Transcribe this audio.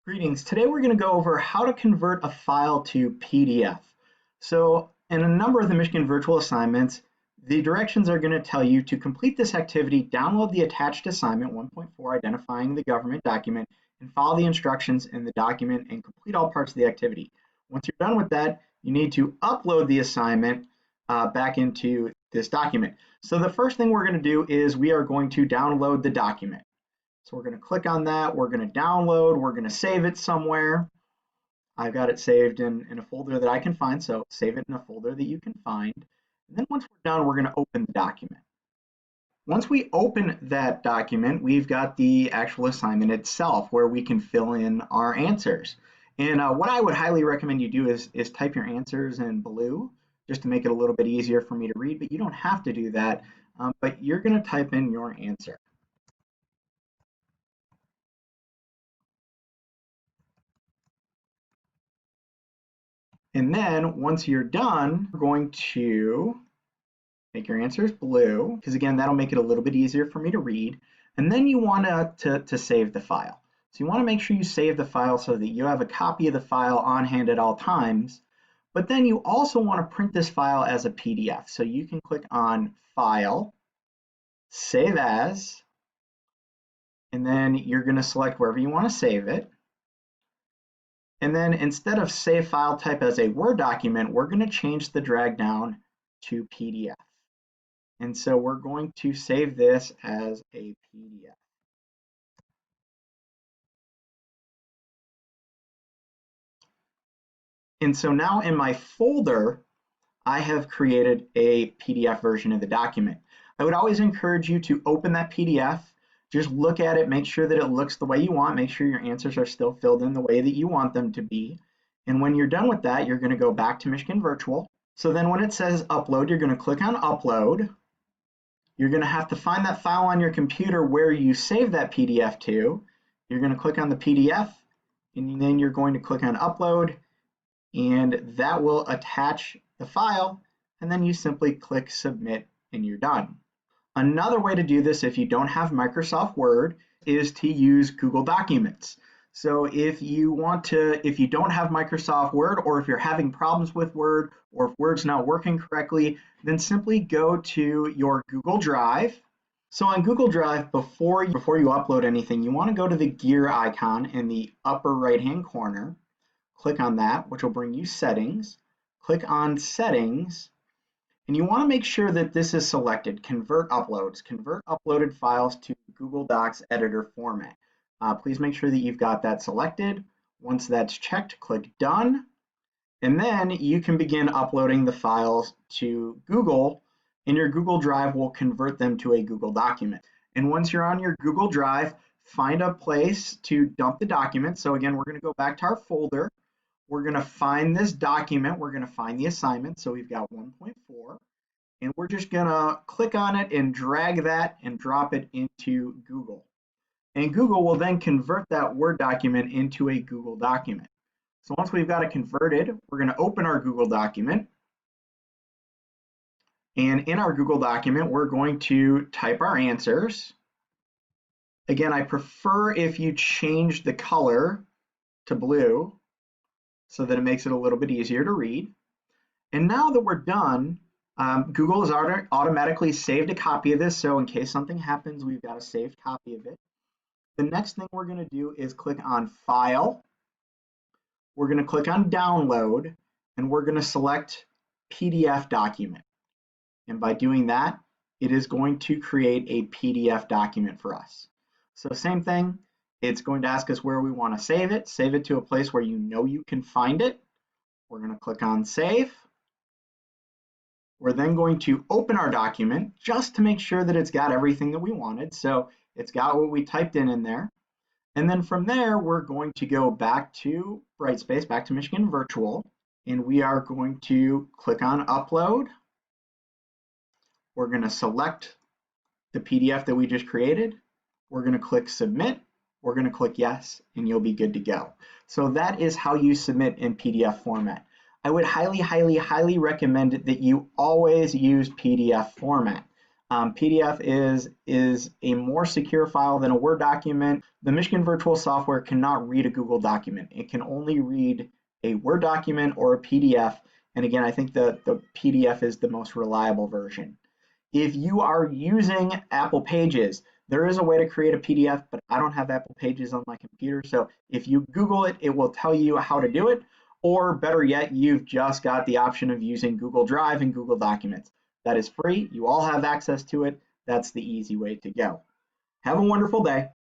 Greetings. Today we're going to go over how to convert a file to PDF. So in a number of the Michigan virtual assignments, the directions are going to tell you to complete this activity, download the attached assignment 1.4 identifying the government document, and follow the instructions in the document and complete all parts of the activity. Once you're done with that, you need to upload the assignment back into this document. So the first thing we're going to do is we are going to download the document. So we're going to click on that, we're going to download, we're going to save it somewhere. I've got it saved in a folder that I can find, so save it in a folder that you can find. And then once we're done, we're going to open the document. Once we open that document, we've got the actual assignment itself where we can fill in our answers. And what I would highly recommend you do is type your answers in blue just to make it a little bit easier for me to read, but you don't have to do that, but you're going to type in your answer. And then once you're done, we're going to make your answers blue, because again, that'll make it a little bit easier for me to read. And then you want to save the file. So you want to make sure you save the file so that you have a copy of the file on hand at all times. But then you also want to print this file as a PDF. So you can click on File, Save As, and then you're going to select wherever you want to save it. And then instead of save file type as a Word document, we're going to change the drag down to PDF. And so we're going to save this as a PDF. And so now in my folder, I have created a PDF version of the document. I would always encourage you to open that PDF, just look at it, make sure that it looks the way you want, make sure your answers are still filled in the way that you want them to be. And when you're done with that, you're going to go back to Michigan Virtual. So then when it says upload, you're going to click on upload. You're going to have to find that file on your computer where you save that PDF to. You're going to click on the PDF, and then you're going to click on upload, and that will attach the file, and then you simply click submit and you're done. Another way to do this if you don't have Microsoft Word is to use Google Documents. So if you don't have Microsoft Word, or if you're having problems with Word, or if Word's not working correctly, then simply go to your Google Drive. So on Google Drive, before you upload anything, you want to go to the gear icon in the upper right-hand corner. Click on that, which will bring you settings. Click on settings, and you want to make sure that this is selected, convert uploads, convert uploaded files to Google Docs editor format. Please make sure that you've got that selected. Once that's checked, click done, and then you can begin uploading the files to Google, and your Google Drive will convert them to a Google document. And once you're on your Google Drive, find a place to dump the document. So again, we're going to go back to our folder. We're going to find this document. We're going to find the assignment. So we've got 1.4, and we're just going to click on it and drag that and drop it into Google. And Google will then convert that Word document into a Google document. So once we've got it converted, we're going to open our Google document. And in our Google document, we're going to type our answers. Again, I prefer if you change the color to blue, so that it makes it a little bit easier to read. And now that we're done, Google has automatically saved a copy of this, so in case something happens, we've got a saved copy of it. The next thing we're going to do is click on File. We're going to click on Download, and we're going to select PDF document. And by doing that, it is going to create a PDF document for us. So same thing. It's going to ask us where we want to save it. Save it to a place where you know you can find it. We're going to click on Save. We're then going to open our document just to make sure that it's got everything that we wanted. So it's got what we typed in there. And then from there, we're going to go back to Brightspace, back to Michigan Virtual, and we are going to click on Upload. We're going to select the PDF that we just created. We're going to click Submit. We're going to click yes, and you'll be good to go. So that is how you submit in PDF format. I would highly, highly, highly recommend that you always use PDF format. PDF is a more secure file than a Word document. The Michigan Virtual Software cannot read a Google document. It can only read a Word document or a PDF. And again, I think the PDF is the most reliable version. If you are using Apple Pages, there is a way to create a PDF, but I don't have Apple Pages on my computer. So if you Google it, it will tell you how to do it. Or better yet, you've just got the option of using Google Drive and Google Documents. That is free. You all have access to it. That's the easy way to go. Have a wonderful day.